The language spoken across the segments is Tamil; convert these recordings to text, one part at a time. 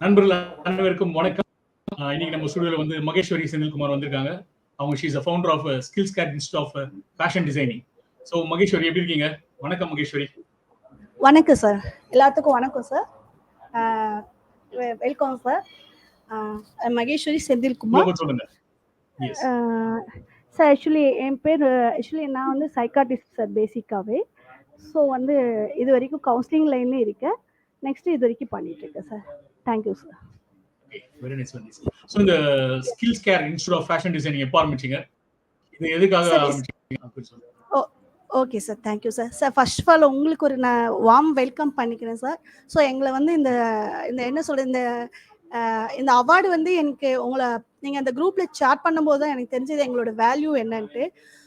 நண்பர்கள் அனைவருக்கும் வணக்கம். இன்னைக்கு நம்ம ஸ்டுடியோல வந்து மகேஸ்வரி செந்தில்குமார் வந்திருக்காங்க. அவங்க she is a founder of Skills Care Institute of Fashion Designing. So Maheswari எப்படி இருக்கீங்க? வணக்கம் மகேஸ்வரி. வணக்கம் சார். எல்லாத்துக்கும் வணக்கம் sir. Welcome sir. Maheswari Senthilkumar. சொல்லுங்க. எஸ். சார் என் பேர் நான் வந்து சைக்காட்டிஸ்ட் சார் பேசிக்காவே. ஸோ வந்து இது வரைக்கும் கவுன்சிலிங் லைன்ல இருக்கேன். நெக்ஸ்ட் இது வரைக்கும் பண்ணிட்டு இருக்கேன் sir. Thank you sir. Very nice. So இந்த skills care institute of fashion designing எப்போ ஆரம்பிச்சீங்க? இது எதுக்காக ஆரம்பிச்சீங்க? Okay sir, thank you sir. Sir first of all உங்களுக்கு ஒரு நான் வார்ம் வெல்கம் பண்ணிக்கிறேன் சார். ஸோ எங்களை வந்து இந்த என்ன சொல்கிறது, இந்த அவார்டு வந்து எனக்கு நீங்கள் அந்த குரூப்பில் சேட் பண்ணும்போது தான் எனக்கு தெரிஞ்சது எங்களோட வேல்யூ என்னன்ட்டு.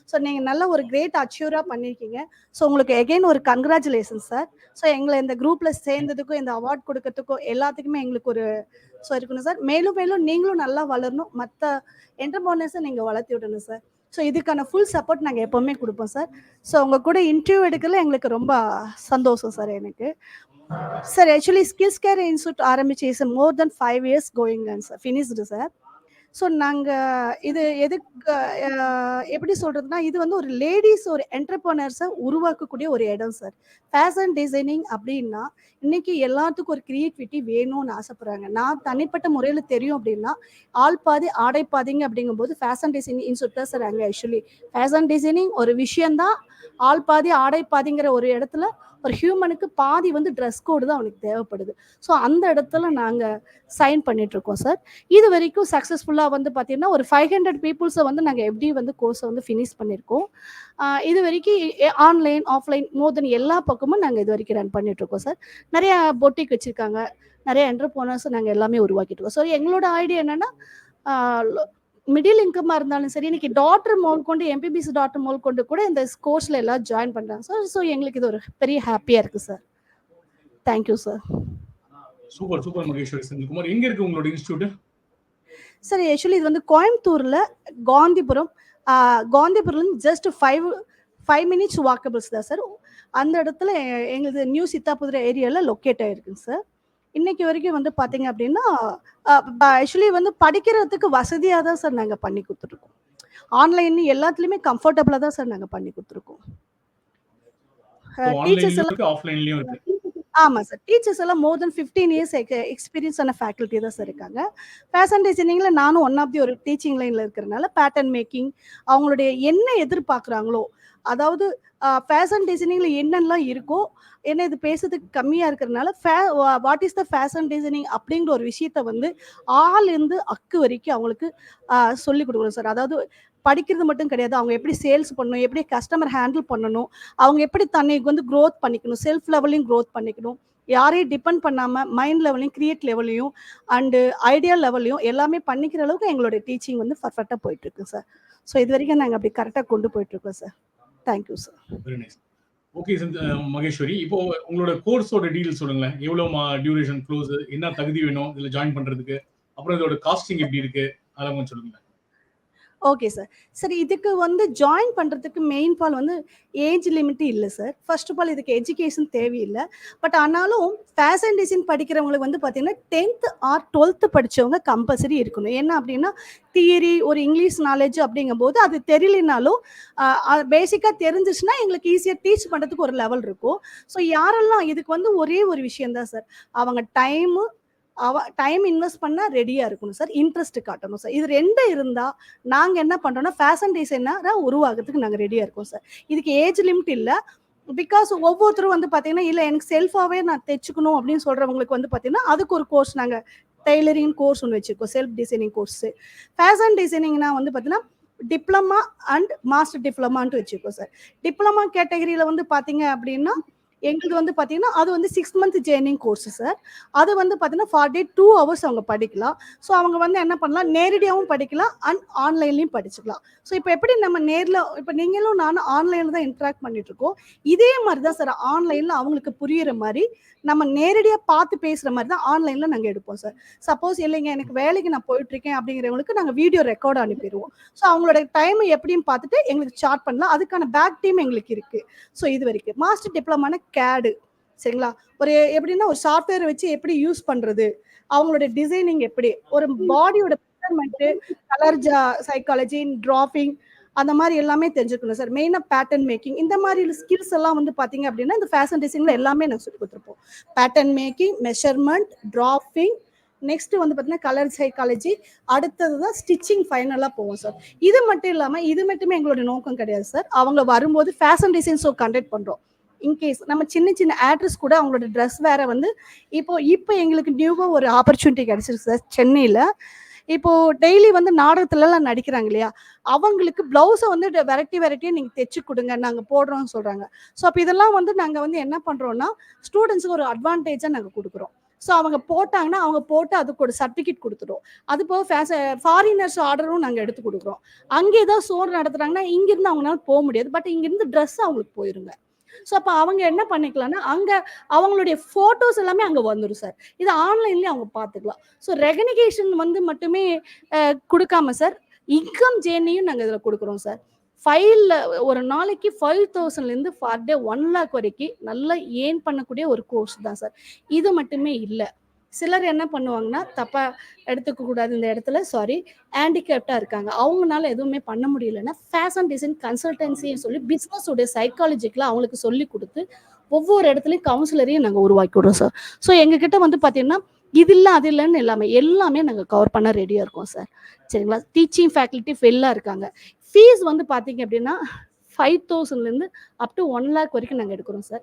ஸோ நீங்கள் நல்ல ஒரு கிரேட் அச்சீவராக பண்ணியிருக்கீங்க. ஸோ உங்களுக்கு எகெயின் ஒரு கங்க்ராச்சுலேஷன் சார். ஸோ எங்களை இந்த குரூப்பில் சேர்ந்ததுக்கும் இந்த அவார்ட் கொடுக்கறதுக்கும் எல்லாத்துக்குமே எங்களுக்கு ஒரு இருக்கணும் சார். மேலும் மேலும் நீங்களும் நல்லா வளரணும், மற்ற என்டர்பிரனர்ஸை நீங்கள் வளர்த்தி விடணும் சார். ஸோ இதுக்கான ஃபுல் சப்போர்ட் நாங்கள் எப்போவுமே கொடுப்போம் சார். ஸோ உங்கள் கூட இன்டர்வியூ எடுக்கல எங்களுக்கு ரொம்ப சந்தோஷம் சார் எனக்கு. சார் ஸ்கில்ஸ் கேர் இன்ஸ்டியூட் ஆரம்பிச்சு is more then 5 years going sir, finished sir. So நாங்கள் இது எதுக்கு எப்படி சொல்கிறதுனா, இது வந்து ஒரு லேடிஸ் ஒரு என்டர்பிரனர்ஸை உருவாக்கக்கூடிய ஒரு இடம் சார். ஃபேஷன் டிசைனிங் அப்படின்னா இன்னைக்கு எல்லாத்துக்கும் ஒரு கிரியேட்டிவிட்டி வேணும்னு ஆசைப்படுறாங்க. நான் தனிப்பட்ட முறையில் தெரியும் அப்படின்னா, ஆள் பாதி ஆடை பாதிங்க அப்படிங்கும்போது ஃபேஷன் டிசைனிங் இன்ஸ்டியூட் தான் சார். அங்கே ஃபேஷன் டிசைனிங் ஒரு விஷயந்தான். ஆள் பாதி ஆடை பாதிங்கிற ஒரு இடத்துல ஒரு ஹியூமனுக்கு பாதி வந்து ட்ரெஸ் கோடு தான் அவனுக்கு தேவைப்படுது. ஸோ அந்த இடத்துல நாங்கள் சைன் பண்ணிகிட்ருக்கோம் சார். இது வரைக்கும் சக்ஸஸ்ஃபுல்லாக வந்து பார்த்திங்கன்னா ஒரு 500 பீப்புள்ஸை வந்து நாங்கள் எப்படி வந்து கோர்ஸை வந்து ஃபினிஷ் பண்ணியிருக்கோம். இது வரைக்கும் ஆன்லைன் ஆஃப்லைன் மோர் தென் எல்லா பக்கமும் நாங்கள் இது வரைக்கும் ரன் பண்ணிகிட்ருக்கோம் சார். நிறையா பொட்டிக் வச்சுருக்காங்க, நிறைய என்டர்பிரனர்ஸை நாங்கள் எல்லாமே உருவாக்கிட்டுருக்கோம். ஸோ எங்களோட ஐடியா என்னென்னா, மிடில் இன்கமாக இருந்தாலும் சரி, இன்னைக்கு டாக்டர் மோல் கொண்டு எம்பிபிஎஸ் டாக்டர் மோல் கொண்டு கூட இந்த கோர்ஸில் எல்லாம் ஜாயின் பண்ணுறாங்க சார். ஸோ எங்களுக்கு இது ஒரு பெரிய ஹாப்பியாக இருக்குது sir. Thank you sir. Super Maheswari Senthilkumar. எங்கே இருக்குது உங்களோட இன்ஸ்டியூட்? சார் இது வந்து கோயம்புத்தூரில் காந்திபுரம்லேருந்து ஜஸ்ட் 5 minutes வாக்கபிள்ஸ் தான் சார். அந்த இடத்துல எங்களுக்கு நியூ சித்தாபுதுரை ஏரியாவில் லொக்கேட் ஆகிருக்குங்க சார். இன்னைக்கு வரைக்கும் வந்து பார்த்தீங்க அப்படின்னா வந்து படிக்கிறதுக்கு வசதியாக தான் சார் நாங்கள் பண்ணி கொடுத்துருக்கோம். ஆன்லைன் எல்லாத்துலேயுமே கம்ஃபர்டபுளாக தான் சார் நாங்கள் பண்ணி கொடுத்துருக்கோம். டீச்சர்ஸ் எல்லாம் ஆமாம் சார். டீச்சர்ஸ் எல்லாம் மோர் தென் 15 years எக்ஸ்பீரியன்ஸான ஃபேக்கல்ட்டி தான் சார் இருக்காங்க. ஃபேஷன் டிசைனிங்கில் நானும் ஒன் ஆஃப் தி ஒரு டீச்சிங் லைனில் இருக்கிறனால பேட்டர்ன் மேக்கிங் அவங்களுடைய என்ன எதிர்பார்க்குறாங்களோ, அதாவது ஃபேஷன் டிசைனிங்கில் என்னென்னலாம் இருக்கோ, ஏன்னா இது பேசுறதுக்கு கம்மியாக இருக்கிறதுனால what is the fashion designing அப்படிங்கிற ஒரு விஷயத்த வந்து இருந்து அக்கு வரைக்கும் அவங்களுக்கு சொல்லிக் கொடுக்கணும் சார். அதாவது படிக்கிறது மட்டும் கிடையாது, அவங்க எப்படி சேல்ஸ் பண்ணணும், எப்படி கஸ்டமர் ஹேண்டில் பண்ணணும், அவங்க எப்படி தன்னைக்கு வந்து க்ரோத் பண்ணிக்கணும், செல்ஃப் லெவலையும் க்ரோத் பண்ணிக்கணும், யாரையும் டிபெண்ட் பண்ணாமல் மைண்ட் லெவலையும் கிரியேட் லெவலையும் அண்டு ஐடியா லெவலையும் எல்லாமே பண்ணிக்கிற அளவுக்கு எங்களுடைய டீச்சிங் வந்து பர்ஃபெக்டாக போயிட்டுருக்கு சார். ஸோ இது வரைக்கும் நாங்கள் அப்படி கரெக்டாக கொண்டு போயிட்டுருக்கோம் sir. Thank you sir. Very nice. Okay Maheswari, இப்போ உங்களோட கோர்ஸோட டீடைல் சொல்லுங்களேன். எவ்வளோ டியூரேஷன், க்ளோஸ், என்ன தகுதி வேணும் இதில் ஜாயின் பண்ணுறதுக்கு, அப்புறம் இதோட காஸ்டிங் எப்படி இருக்கு, அதெல்லாம் கொஞ்சம் சொல்லுங்களேன். Okay sir. சரி, இதுக்கு வந்து ஜாயின் பண்ணுறதுக்கு மெயின் பால் வந்து ஏஜ் லிமிட்டு இல்லை சார். ஃபர்ஸ்ட் ஆஃப் ஆல் இதுக்கு எஜுகேஷன் தேவையில்லை. பட் ஆனாலும் ஃபேஷன் டிசைன் படிக்கிறவங்களுக்கு வந்து பார்த்தீங்கன்னா 10th or 12th படித்தவங்க கம்பல்சரி இருக்கணும். என்ன அப்படின்னா தியரி ஒரு இங்கிலீஷ் நாலேஜ் அப்படிங்கும்போது அது தெரியலனாலும் பேசிக்காக தெரிஞ்சிச்சுன்னா எங்களுக்கு ஈஸியாக டீச் பண்ணுறதுக்கு ஒரு லெவல் இருக்கும். ஸோ யாரெல்லாம் இதுக்கு வந்து ஒரே ஒரு விஷயந்தான் சார், அவங்க டைம் இன்வெஸ்ட் பண்ணால் ரெடியாக இருக்கணும் சார், இன்ட்ரெஸ்ட் காட்டணும் சார். இது 2 இருந்தால் நாங்கள் என்ன பண்ணுறோன்னா ஃபேஷன் டிசைனராக உருவாகிறதுக்கு நாங்கள் ரெடியாக இருக்கோம் சார். இதுக்கு ஏஜ் லிமிட் இல்லை. பிகாஸ் ஒவ்வொருத்தரும் வந்து பார்த்தீங்கன்னா இல்லை எனக்கு செல்ஃபாகவே நான் தைச்சிக்கணும் அப்படின்னு சொல்கிறவங்களுக்கு வந்து பார்த்தீங்கன்னா அதுக்கு ஒரு கோர்ஸ் நாங்கள் டெய்லரிங் கோர்ஸ் ஒன்று வச்சுருக்கோம், செல்ஃப் டிசைனிங் கோர்ஸு. ஃபேஷன் டிசைனிங்னா வந்து பார்த்தீங்கன்னா டிப்ளமா அண்ட் மாஸ்டர் டிப்ளமான்ட்டு வச்சுருக்கோம் சார். டிப்ளமா கேட்டகரியில் வந்து பார்த்தீங்க அப்படின்னா எங்களுக்கு வந்து பார்த்தீங்கன்னா அது வந்து 6 month ஜேர்னிங் கோர்ஸ் சார். அது வந்து பார்த்தீங்கன்னா 42 hours அவங்க படிக்கலாம். ஸோ அவங்க வந்து என்ன பண்ணலாம், நேரடியாகவும் படிக்கலாம் அண்ட் ஆன்லைன்லையும் படிச்சுக்கலாம். ஸோ இப்போ எப்படி நம்ம நேரில் இப்போ நீங்களும் நானும் ஆன்லைனில் தான் இன்ட்ராக்ட் பண்ணிட்டு இருக்கோம், இதே மாதிரி தான் சார் ஆன்லைனில் அவங்களுக்கு புரியுற மாதிரி நம்ம நேரடியாக பார்த்து பேசுகிற மாதிரி தான் ஆன்லைனில் நாங்கள் எடுப்போம் சார். சப்போஸ் இல்லைங்க எனக்கு வேலைக்கு நான் போயிட்டுருக்கேன் அப்படிங்கிறவங்களுக்கு நாங்கள் வீடியோ ரெக்கார்டு அனுப்பிடுவோம். ஸோ அவங்களோட டைமை எப்படின்னு பார்த்துட்டு எங்களுக்கு சார்ட் பண்ணலாம். அதுக்கான பேக் டீம் எங்களுக்கு இருக்குது. ஸோ இது வரைக்கும் மாஸ்டர் டிப்ளமான கேடு சரிங்களா? ஒரு எப்படின்னா ஒரு சாஃப்ட்வேர் வச்சு எப்படி யூஸ் பண்றது, அவங்களுடைய டிசைனிங் எப்படி, ஒரு பாடியோட மெஷர்மெண்ட், கலர் சைக்காலஜி, டிராப்பிங் அந்த மாதிரி எல்லாமே தெரிஞ்சுக்கணும் சார். மெயினா பேட்டர்ன் மேக்கிங் இந்த மாதிரி ஸ்கில்ஸ் எல்லாம் வந்து பாத்தீங்க அப்படின்னா இந்த ஃபேஷன் டிசைன்ல எல்லாமே நாங்கள் சொல்லி கொடுத்துருப்போம். Pattern making, measurement, dropping, next வந்து பார்த்தீங்கன்னா கலர் சைக்காலஜி, அடுத்தது தான் ஸ்டிச்சிங் ஃபைனலாக போவோம் சார். இது மட்டும் இல்லாமல் இது மட்டுமே எங்களுடைய நோக்கம் கிடையாது சார். அவங்க வரும்போது ஃபேஷன் டிசைன் ஷோ கண்டக்ட் பண்ணுறோம். இன்கேஸ் நம்ம சின்ன சின்ன ஆட்ரஸ் கூட அவங்களோட ட்ரெஸ் வேற வந்து இப்போ எங்களுக்கு நியூவாக ஒரு ஆப்பர்ச்சுனிட்டி கிடைச்சிருக்கு சார் சென்னையில். இப்போ டெய்லி வந்து நாடகத்துலலாம் நடிக்கிறாங்க இல்லையா, அவங்களுக்கு பிளவுஸை வந்து வெரைட்டியாக நீங்கள் தைச்சு கொடுங்க நாங்கள் போடுறோம்னு சொல்கிறாங்க. ஸோ அப்போ இதெல்லாம் வந்து நாங்கள் வந்து என்ன பண்ணுறோம்னா ஸ்டூடெண்ட்ஸுக்கு ஒரு அட்வான்டேஜாக நாங்கள் கொடுக்குறோம். ஸோ அவங்க போட்டாங்கன்னா அவங்க போட்டு அதுக்கு ஒரு சர்டிஃபிகேட் கொடுத்துரும். அது போக ஃபாரினர்ஸ் ஆர்டரும் நாங்கள் எடுத்து கொடுக்குறோம். அங்கே ஏதாவது ஷோ நடத்துகிறாங்கன்னா இங்கேருந்து அவங்களால போக முடியாது, பட் இங்கேருந்து ட்ரெஸ் அவங்களுக்கு போயிருங்க. ஸோ அப்போ அவங்க என்ன பண்ணிக்கலாம்னா அங்கே அவங்களுடைய ஃபோட்டோஸ் எல்லாமே அங்கே வந்துடும் சார். இது ஆன்லைன்லேயே அவங்க பார்த்துக்கலாம். ஸோ ரெகனிகேஷன் வந்து மட்டுமே கொடுக்காம சார், இன்கம் ஜேர்னியும் நாங்கள் இதில் கொடுக்குறோம் சார். ஒரு நாளைக்கு 5,000லேருந்து பர் டே 1 lakh வரைக்கும் நல்லா ஏர்ன் பண்ணக்கூடிய ஒரு கோர்ஸ் தான் சார். இது மட்டுமே இல்லை, சிலர் என்ன பண்ணுவாங்கன்னா தப்பா எடுத்துக்க கூடாது இந்த இடத்துல, சாரி, ஹேண்டிகேப்டா இருக்காங்க, அவங்களால எதுவுமே பண்ண முடியலன்னா ஃபேஷன் டிசைன் கன்சல்டன்சின்னு சொல்லி பிஸ்னஸோட சைக்காலஜிக்கெலாம் அவங்களுக்கு சொல்லி கொடுத்து ஒவ்வொரு இடத்துலையும் கவுன்சிலரையும் நாங்கள் உருவாக்கி விடுறோம் சார். ஸோ எங்ககிட்ட வந்து பார்த்தீங்கன்னா இது இல்லை அது இல்லைன்னு எல்லாமே நாங்கள் கவர் பண்ண ரெடியாக இருக்கோம் சார். சரிங்களா? டீச்சிங் ஃபேக்கல்ட்டி ஃபெல்லாக இருக்காங்க. ஃபீஸ் வந்து பார்த்தீங்க அப்படின்னா 5,000லேருந்து அப் டு 1 lakh வரைக்கும் நாங்கள் எடுக்கிறோம் சார்.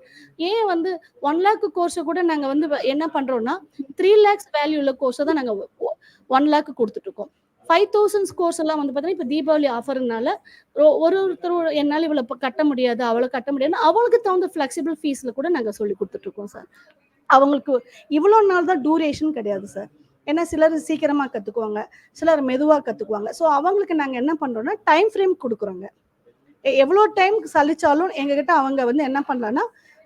ஏன் வந்து 1 lakh கோர்ஸை கூட நாங்கள் வந்து என்ன பண்ணுறோம்னா 3 lakhs வேல்யூ உள்ள கோர்ஸை தான் நாங்கள் 1 lakh கொடுத்துட்ருக்கோம். 5,000 கோர்ஸ் எல்லாம் வந்து பார்த்தீங்கன்னா இப்போ தீபாவளி ஆஃபர்னால ஒருத்தர் என்னால் இவ்வளோ கட்ட முடியாது அவ்வளோ கட்ட முடியாதுன்னு அவங்களுக்கு தகுந்த ஃப்ளெக்சிபிள் ஃபீஸில் கூட நாங்கள் சொல்லி கொடுத்துட்ருக்கோம் சார். அவங்களுக்கு இவ்வளோ நாள் தான் டூரேஷன் கிடையாது சார். ஏன்னா சிலர் சீக்கிரமாக கற்றுக்குவாங்க, சிலர் மெதுவாக கற்றுக்குவாங்க. ஸோ அவங்களுக்கு நாங்கள் என்ன பண்ணுறோம்னா டைம் ஃப்ரேம் கொடுக்குறோங்க. எவ்வளோ டைம் சலிச்சாலும் எங்ககிட்ட அவங்க வந்து என்ன பண்ணலான்னா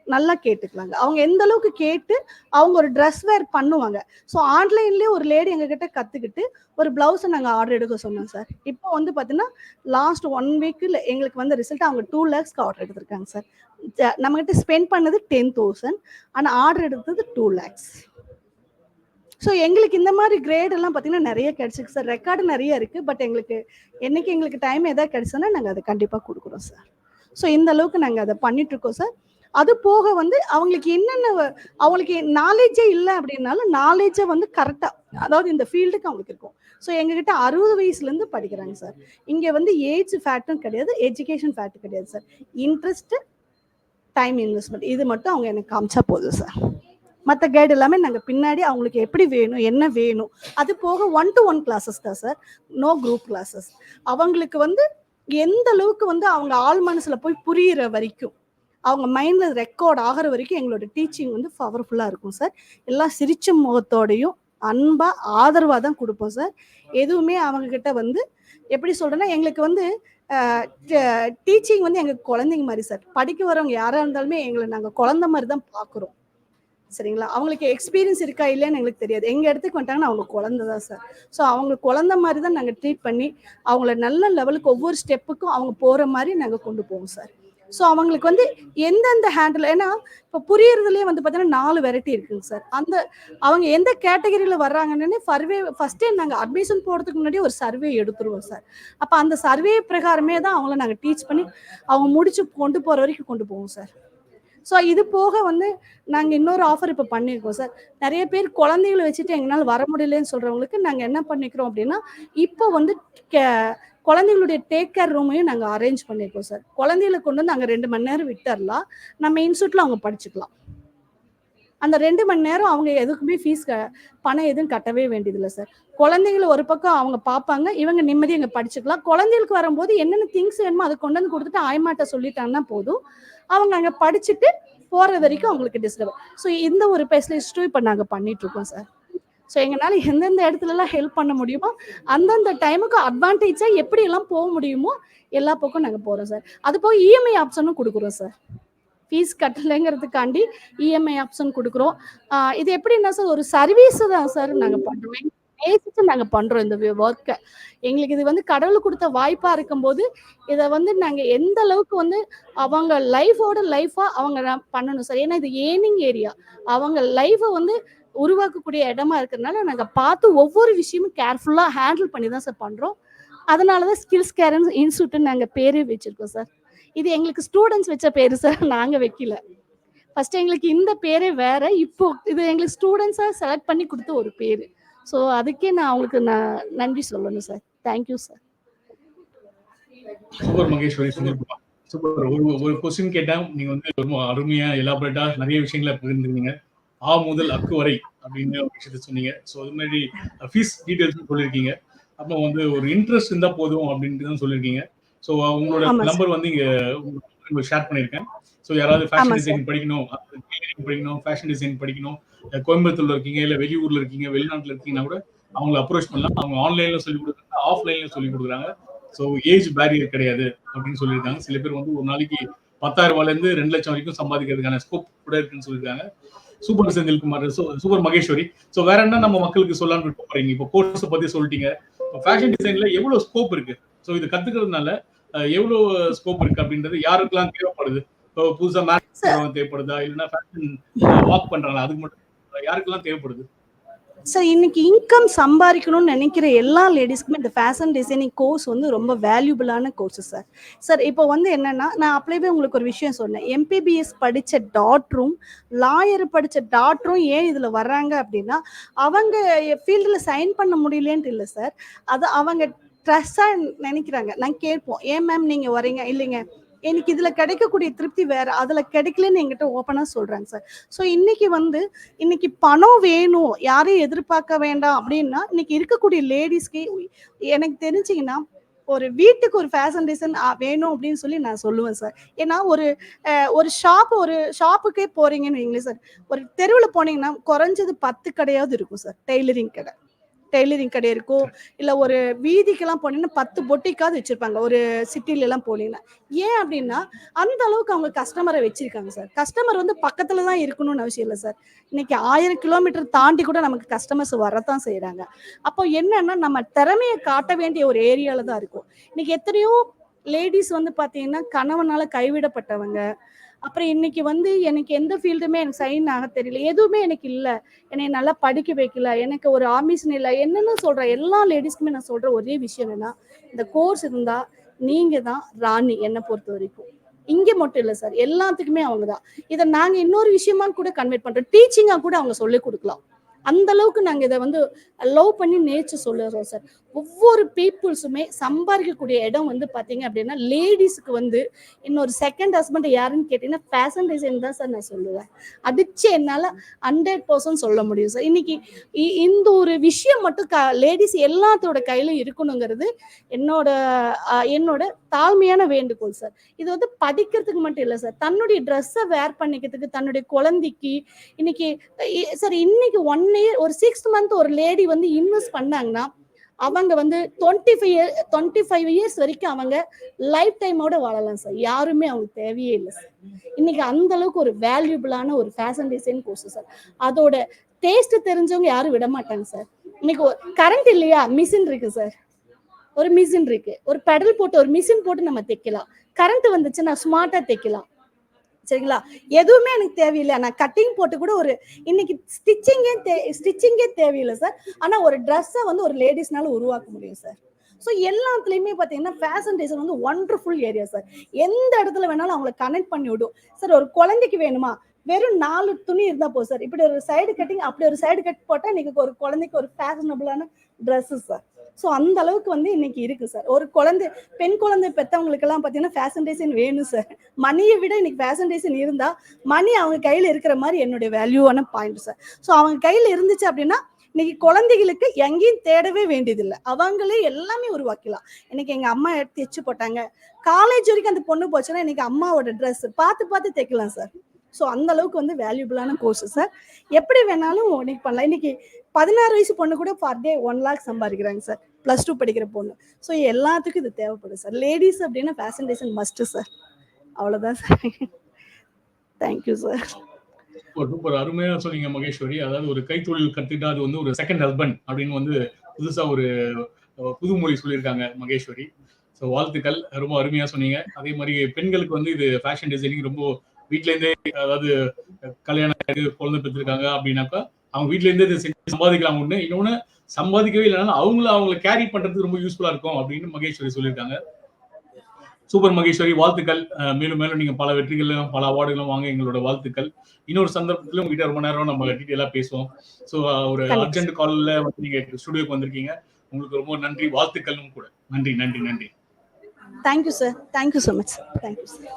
நல்லா கேட்டுக்கலாங்க. அவங்க எந்த அளவுக்கு கேட்டு அவங்க ஒரு ட்ரெஸ் வேர் பண்ணுவாங்க. ஸோ ஆன்லைன்லேயே ஒரு லேடி எங்ககிட்ட கற்றுக்கிட்டு ஒரு ப்ளவுஸை நாங்கள் ஆர்டர் எடுக்க சொன்னோம் சார். இப்போ வந்து பார்த்தீங்கன்னா லாஸ்ட் 1 வீக்கில் எங்களுக்கு வந்து ரிசல்ட் அவங்க 2 lakhsக்கு ஆர்டர் எடுத்திருக்காங்க சார். நம்மகிட்ட ஸ்பெண்ட் பண்ணது 10,000, ஆனால் ஆர்டர் எடுத்தது 2 lakhs. ஸோ எங்களுக்கு இந்த மாதிரி கிரேட் எல்லாம் பார்த்தீங்கன்னா நிறைய கிடைச்சிருக்கு சார். ரெக்கார்டு நிறைய இருக்குது, பட் எங்களுக்கு டைம் எதாவது கிடைச்சோன்னா நாங்கள் அதை கண்டிப்பாக கொடுக்குறோம் சார். ஸோ இந்த அளவுக்கு நாங்கள் அதை பண்ணிட்டுருக்கோம் சார். அது போக வந்து அவங்களுக்கு அவங்களுக்கு நாலேஜே இல்லை அப்படின்னாலும் நாலேஜை வந்து கரெக்டாக, அதாவது இந்த ஃபீல்டுக்கு அவங்களுக்கு இருக்கும். ஸோ எங்ககிட்ட 60 வயசுலேருந்து படிக்கிறாங்க சார். இங்கே வந்து ஏஜ் ஃபேக்டும் கிடையாது, எஜுகேஷன் ஃபேக்ட் கிடையாது சார். இன்ட்ரெஸ்ட், டைம் இன்வெஸ்ட்மெண்ட் இது மட்டும் அவங்க எனக்கு காமிச்சா போதும் சார். மற்ற கைடு எல்லாமே நாங்கள் பின்னாடி அவங்களுக்கு எப்படி வேணும் என்ன வேணும், அது போக 1-to-1 கிளாஸஸ் தான் சார், நோ குரூப் கிளாஸஸ். அவங்களுக்கு வந்து எந்த அளவுக்கு வந்து அவங்க ஆள் மனசில் போய் புரிகிற வரைக்கும், அவங்க மைண்டில் ரெக்கார்ட் ஆகிற வரைக்கும் எங்களோட டீச்சிங் வந்து பவர்ஃபுல்லாக இருக்கும் சார். எல்லாம் சிரிச்ச முகத்தோடையும் அன்பாக ஆதரவாக தான் கொடுப்போம் சார். எதுவுமே அவங்கக்கிட்ட வந்து எப்படி சொல்கிறேன்னா எங்களுக்கு வந்து டீச்சிங் வந்து எங்களுக்கு குழந்தைங்க மாதிரி சார். படிக்க வரவங்க யாராக இருந்தாலுமே எங்களை நாங்கள் குழந்தை மாதிரி தான் பார்க்குறோம். சரிங்களா? அவங்களுக்கு எக்ஸ்பீரியன்ஸ் இருக்கா இல்லைன்னு எங்களுக்கு தெரியாது. எங்கள் இடத்துக்கு வந்துட்டாங்கன்னா அவங்க குழந்தை தான் சார். ஸோ அவங்க குழந்தை மாதிரி தான் நாங்கள் ட்ரீட் பண்ணி அவங்கள நல்ல லெவலுக்கு ஒவ்வொரு ஸ்டெப்புக்கும் அவங்க போகிற மாதிரி நாங்கள் கொண்டு போவோம் சார். ஸோ அவங்களுக்கு வந்து எந்தெந்த ஹேண்டில், ஏன்னா இப்போ புரியறதுலேயே வந்து பார்த்தீங்கன்னா 4 வெரைட்டி இருக்குங்க சார். அவங்க எந்த கேட்டகரியில் வர்றாங்கன்னு ஃபஸ்ட்டே நாங்கள் அட்மிஷன் போகிறதுக்கு முன்னாடி ஒரு சர்வே எடுத்துருவோம் சார். அப்போ அந்த சர்வே பிரகாரமே தான் அவங்கள நாங்கள் டீச் பண்ணி அவங்க முடிச்சு கொண்டு போகிற வரைக்கும் கொண்டு போவோம் சார். ஸோ இது போக வந்து நாங்கள் இன்னொரு ஆஃபர் இப்போ பண்ணியிருக்கோம் சார். நிறைய பேர் குழந்தைகளை வச்சுட்டு எங்களால் வர முடியலன்னு சொல்கிறவங்களுக்கு நாங்கள் என்ன பண்ணிக்கிறோம் அப்படின்னா இப்போ வந்து குழந்தைகளுடைய டேக் கேர் ரூமையும் நாங்கள் அரேஞ்ச் பண்ணியிருக்கோம் சார். குழந்தைகளை கொண்டு வந்து அங்கே 2 மணி நேரம் விட்டுறலாம், நம்ம இன்ஸ்டியூட்டில் அவங்க படிச்சுக்கலாம். அந்த 2 மணி நேரம் அவங்க எதுக்குமே ஃபீஸ் பணம் எதுவும் கட்டவே வேண்டியதில்லை சார். குழந்தைங்களை ஒரு பக்கம் அவங்க பார்ப்பாங்க, இவங்க நிம்மதி அங்கே படிச்சுக்கலாம். குழந்தைகளுக்கு வரும்போது என்னென்ன திங்ஸ் வேணுமோ அதை கொண்டு வந்து கொடுத்துட்டு ஆயமாட்ட சொல்லிட்டாங்கன்னா போதும், அவங்க அங்கே படிச்சுட்டு போகிற வரைக்கும் அவங்களுக்கு டிஸ்டர்ப். ஸோ இந்த ஒரு ஸ்பெஷலிஸ்ட்டும் இப்போ நாங்கள் பண்ணிகிட்ருக்கோம் சார். ஸோ எங்களால் எந்தெந்த இடத்துலலாம் ஹெல்ப் பண்ண முடியுமோ அந்தந்த டைமுக்கு அட்வான்டேஜாக எப்படியெல்லாம் போக முடியுமோ எல்லா பக்கம் நாங்கள் போகிறோம் சார். அது போக இஎம்ஐ ஆப்ஷனும் கொடுக்குறோம் சார். ஃபீஸ் கட்டலைங்கிறதுக்காண்டி இஎம்ஐ ஆப்ஷன் கொடுக்குறோம். இது எப்படின்னா சார் ஒரு சர்வீஸ் தான் சார் நாங்கள் பண்ணுறோம். நேசிச்சு நாங்க பண்றோம் இந்த ஒர்க்கை. எங்களுக்கு இது வந்து கடவுள் கொடுத்த வாய்ப்பா இருக்கும்போது இதை வந்து நாங்க எந்த அளவுக்கு வந்து அவங்க லைஃபா அவங்க பண்ணணும் சார். ஏன்னா இது ஏர்னிங் ஏரியா, அவங்க லைஃபை வந்து உருவாக்கக்கூடிய இடமா இருக்கிறதுனால நாங்க பார்த்து ஒவ்வொரு விஷயமும் கேர்ஃபுல்லா ஹேண்டில் பண்ணி தான் சார் பண்றோம். அதனாலதான் ஸ்கில்ஸ் கேர் இன்ஸ்டியூட் நாங்க பேரே வச்சிருக்கோம் சார். இது எங்களுக்கு ஸ்டூடெண்ட்ஸ் வச்ச பேரு சார், நாங்க வைக்கல. ஃபர்ஸ்ட் எங்களுக்கு இந்த பேரே வேற, இப்போ இது எங்களுக்கு ஸ்டூடெண்ட்ஸா செலக்ட் பண்ணி கொடுத்த ஒரு பேரு. ஸோ அதுக்கே நான் அவங்களுக்கு நன்றி சொல்லணும் sir. Thank you sir. Super Maheswari Senthilkumar. Super. ஒரு கொஸ்டின் கேட்டா நீங்க வந்து ரொம்ப அருமையா எலாபரேட்டா நிறைய விஷயங்களை பகிர்ந்துருந்தீங்க. ஆ முதல் அக்கு வரை அப்படின்னு ஒரு விஷயத்த சொன்னீங்க. ஸோ அது மாதிரி ஃபீஸ் டீடைல்ஸ் சொல்லியிருக்கீங்க. அப்புறம் வந்து ஒரு இன்ட்ரெஸ்ட் இருந்தா போதும் அப்படின்ட்டு தான் சொல்லியிருக்கீங்க. ஸோ உங்களோட நம்பர் வந்து இங்க ஷேர் பண்ணியிருக்கேன். ஸோ யாராவது ஃபேஷன் டிசைன் படிக்கணும், ஃபேஷன் டிசைன் படிக்கணும், கோயம்புத்தூர்ல இருக்கீங்க, இல்ல வெளியூர்ல இருக்கீங்க, வெளிநாட்டுல இருக்கீங்கன்னா கூட அவங்களை அப்ரோச் பண்ணலாம். அவங்க ஆன்லைன்ல சொல்லி கொடுக்குறாங்க, ஆஃப்லைன்ல சொல்லி கொடுக்குறாங்க. ஸோ ஏஜ் பேரியர் கிடையாது அப்படின்னு சொல்லியிருக்காங்க. சில பேர் வந்து ஒரு நாளைக்கு 10,000 ரூபாயில இருந்து 2 லட்சம் வரைக்கும் சம்பாதிக்கிறதுக்கான ஸ்கோப் கூட இருக்குன்னு சொல்லியிருக்காங்க. Super Senthilkumar, super Maheswari. So வேற என்ன நம்ம மக்களுக்கு சொல்லலாம்னு விட்டு போறீங்க? இப்போ கோர்ஸ் பத்தி சொல்லிட்டீங்க. ஃபேஷன் டிசைன்ல எவ்வளவு ஸ்கோப் இருக்கு? ஸோ இது கத்துக்கிறதுனால எவ்வளவு ஸ்கோப் இருக்கு அப்படின்றது யாருக்கெல்லாம் தேவைப்படுது? இப்போ புதுசா மேரேஜ் தேவைப்படுதா, இல்லைன்னா ஃபேஷன் வாக் பண்றாங்க அதுக்கு மட்டும் யாருக்கெல்லாம் தேவைப்படுது? சார் இன்னைக்கு இன்கம் சம்பாதிக்கணும்னு நினைக்கிற எல்லா லேடிஸ்க்குமே இந்த ஃபேஷன் டிசைனிங் கோர்ஸ் வந்து ரொம்ப வேல்யூபிளான கோர்ஸ் சார். சார் இப்போ வந்து என்னன்னா, நான் அப்படியே உங்களுக்கு ஒரு விஷயம் சொன்னேன். எம்பிபிஎஸ் படித்த டாக்டரும் லாயர் படித்த டாக்டரும் ஏன் இதில் வர்றாங்க அப்படின்னா, அவங்க ஃபீல்டில் சைன் பண்ண முடியலன்ட்டு இல்லை சார், அது அவங்க ட்ரஸ்டாக நினைக்கிறாங்க. நான் கேட்போம், ஏன் மேம் நீங்கள் வரீங்க? இல்லைங்க, எனக்கு இதில் கிடைக்கக்கூடிய திருப்தி வேற, அதில் கிடைக்கலன்னு என்கிட்ட ஓப்பனாக சொல்கிறாங்க சார். ஸோ இன்னைக்கு பணம் வேணும், யாரையும் எதிர்பார்க்க வேண்டாம் அப்படின்னா இன்னைக்கு இருக்கக்கூடிய லேடிஸ்க்கு எனக்கு தெரிஞ்சிங்கன்னா ஒரு வீட்டுக்கு ஒரு ஃபேஷன் டிசைன் வேணும் அப்படின்னு சொல்லி நான் சொல்லுவேன் சார். ஏன்னா ஒரு ஷாப்புக்கே போறீங்கன்னு வைங்களேன் சார், ஒரு தெருவில் போனீங்கன்னா குறைஞ்சது 10 கடையாவது இருக்கும் சார். டெய்லரிங் கடை இருக்கும், இல்லை ஒரு வீதிக்கெல்லாம் போனீங்கன்னா 10 பொட்டிக்காவது வச்சிருப்பாங்க ஒரு சிட்டில எல்லாம் போனீங்கன்னா. ஏன் அப்படின்னா அந்த அளவுக்கு அவங்க கஸ்டமரை வச்சிருக்காங்க சார். கஸ்டமர் வந்து பக்கத்துல தான் இருக்கணும்னு அவசியம் இல்லை சார். இன்னைக்கு 1000 கிலோமீட்டர் தாண்டி கூட நமக்கு கஸ்டமர்ஸ் வரத்தான் செய்யறாங்க. அப்போ என்னன்னா நம்ம திறமையை காட்ட வேண்டிய ஒரு ஏரியால தான் இருக்கும். இன்னைக்கு எத்தனையோ லேடிஸ் வந்து பாத்தீங்கன்னா கணவனால கைவிடப்பட்டவங்க, அப்புறம் இன்னைக்கு வந்து எனக்கு எந்த ஃபீல்டுமே எனக்கு சைன் ஆக தெரியல, எதுவுமே எனக்கு இல்லை, என்னை நல்லா படிக்க வைக்கல, எனக்கு ஒரு ஆம்பிஷன் இல்லை, என்னென்ன சொல்கிறேன் எல்லா லேடிஸ்க்குமே நான் சொல்கிற ஒரே விஷயம் என்னன்னா, இந்த கோர்ஸ் இருந்தால் நீங்கள் தான் ராணி. என்னை பொறுத்த வரைக்கும் இங்கே மட்டும் இல்லை சார், எல்லாத்துக்குமே அவங்க தான். இதை நாங்கள் இன்னொரு விஷயமா கூட கன்வெர்ட் பண்ணுறோம், டீச்சிங்காக கூட அவங்க சொல்லிக் கொடுக்கலாம். அந்த அளவுக்கு நாங்கள் இதை வந்து லவ் பண்ணி நேச்சு சொல்லுறோம் சார். ஒவ்வொரு பீப்புள்ஸுமே சம்பாதிக்கக்கூடிய இடம் வந்து பார்த்தீங்க அப்படின்னா லேடிஸுக்கு வந்து இன்னொரு செகண்ட் ஹஸ்பண்ட் யாருன்னு கேட்டீங்கன்னா ஃபேஷன் டிசைன் தான் சார் நான் சொல்லுவேன். அடிச்சு என்னால் 100% சொல்ல முடியும் சார். இன்னைக்கு இந்த ஒரு விஷயம் மட்டும் லேடிஸ் எல்லாத்தோட கையிலும் இருக்கணுங்கிறது என்னோட தாழ்மையான வேண்டுகோள் சார். இது வந்து படிக்கிறதுக்கு மட்டும் இல்லை சார், தன்னுடைய ட்ரெஸ்ஸை வேர் பண்ணிக்கிறதுக்கு, தன்னுடைய குழந்தைக்கு இன்னைக்கு சார் இன்னைக்கு 1 year ஒரு 6 month ஒரு லேடி வந்து இன்வெஸ்ட் பண்ணாங்கன்னா அவங்க வந்து 25 years வரைக்கும் அவங்க லைஃப் டைமோட வாழலாம் சார். யாருமே அவங்களுக்கு தேவையே இல்லை சார். இன்னைக்கு அந்த அளவுக்கு ஒரு வேல்யூபிளான ஒரு ஃபேஷன் டிசைன் கோர்ஸ் சார். அதோட டேஸ்ட் தெரிஞ்சவங்க யாரும் விட மாட்டாங்க சார். இன்னைக்கு கரண்ட் இல்லையா, மிஷின் இருக்கு சார், ஒரு பெடல் போட்டு ஒரு மிஷின் போட்டு நம்ம தைக்கலாம். கரண்ட் வந்துச்சு நான் ஸ்மார்ட்டா தைக்கலாம், சரிங்களா? எதுவுமே எனக்கு தேவையில்லை, நான் கட்டிங் போட்டு கூட இன்னைக்கு ஸ்டிச்சிங்கே தேவையில்லை சார். ஆனா ஒரு ட்ரெஸ்ஸை வந்து ஒரு லேடிஸ்னால உருவாக்க முடியும் சார். ஸோ எல்லாத்துலேயுமே பார்த்தீங்கன்னா ஃபேஷன் டிசைன் வந்து ஒண்டர்ஃபுல் ஏரியா சார். எந்த இடத்துல வேணாலும் அவங்களை கனெக்ட் பண்ணி விடும் சார். ஒரு குழந்தைக்கு வேணுமா, வெறும் 4 துணி இருந்தா போதும் சார். இப்படி ஒரு சைடு கட்டிங், அப்படி ஒரு சைடு கட் போட்டால் இன்னைக்கு ஒரு குழந்தைக்கு ஒரு ஃபேஷனபிளான ட்ரெஸ்ஸு சார். ஸோ அந்த அளவுக்கு வந்து இன்னைக்கு இருக்கு சார். ஒரு பெண் குழந்தை பெற்றவங்களுக்கு எல்லாம் பார்த்தீங்கன்னா ஃபேஷன் டிசைன் வேணும் சார். மணியை விட இன்னைக்கு ஃபேஷன் டிசைன் இருந்தா மணி அவங்க கையில இருக்கிற மாதிரி என்னுடைய வேல்யூவான பாயிண்ட் சார். ஸோ அவங்க கையில இருந்துச்சு அப்படின்னா இன்னைக்கு குழந்தைகளுக்கு எங்கேயும் தேடவே வேண்டியதில்லை, அவங்களே எல்லாமே உருவாக்கலாம். இன்னைக்கு எங்க அம்மா எடுத்து தைச்சு போட்டாங்க, காலேஜ் வரைக்கும் அந்த பொண்ணு போச்சுன்னா இன்னைக்கு அம்மாவோட ட்ரெஸ் பார்த்து தைக்கலாம் சார். ஸோ அந்த அளவுக்கு வந்து வேல்யூபிளான கோர்ஸ் சார். எப்படி வேணாலும் இன்னைக்கு பண்ணலாம். இன்னைக்கு 16 வயசு பொண்ணு கூட பர் டே 1 lakh சம்பாதிக்கிறாங்க சார், +2 படிக்கிற பொண்ணு. ஸோ எல்லாத்துக்கும் இது தேவைப்படுது சார். லேடிஸ் அப்படின்னா ஃபேஷன் டிசைன் மஸ்ட் சார். அவ்வளோதான் சார். Thank you sir. சூப்பர் அருமையா சொன்னீங்க மகேஸ்வரி. அதாவது ஒரு கைத்தொழில் கத்துக்கிட்டா அது வந்து ஒரு செகண்ட் ஹஸ்பண்ட் அப்படின்னு வந்து புதுசா ஒரு புதுமொழி சொல்லியிருக்காங்க மகேஸ்வரி. ஸோ வாழ்த்துக்கள். ரொம்ப அருமையா சொன்னீங்க. அதே மாதிரி பெண்களுக்கு வந்து இது ஃபேஷன் டிசைனிங் ரொம்ப வீட்ல இருந்தே, அதாவது கல்யாணம் ஆகி குழந்தை பெற்றிருக்காங்க அப்படின்னாக்கா அவங்க வீட்ல இருந்தே இதை செஞ்சு சம்பாதிக்கலாம் ஒண்ணு. இன்னொன்னு சம்பாதிக்கவே இல்லைனாலும் அவங்கள கேரி பண்றதுக்கு ரொம்ப யூஸ்ஃபுல்லா இருக்கும் அப்படின்னு மகேஸ்வரி சொல்லியிருக்காங்க. சூப்பர் மகேஸ்வரி, வாழ்த்துக்கள். மேலும் மேலும் நீங்க பல வெற்றிகளும் பல அவார்டுகளும் வாங்க எங்களோட வாழ்த்துக்கள். இன்னொரு சந்தர்ப்பத்துல உங்ககிட்ட ரொம்ப நேரம் நம்ம டீட்டெயிலா பேசுவோம். ஸோ ஒரு கண்டிப்பா அர்ஜென்ட் கால்ல வந்து நீங்க ஸ்டுடியோக்கு வந்திருக்கீங்க. உங்களுக்கு ரொம்ப நன்றி, வாழ்த்துக்களும் கூட. நன்றி நன்றி நன்றி. Thank you sir. Thank you so much sir. Thank you sir.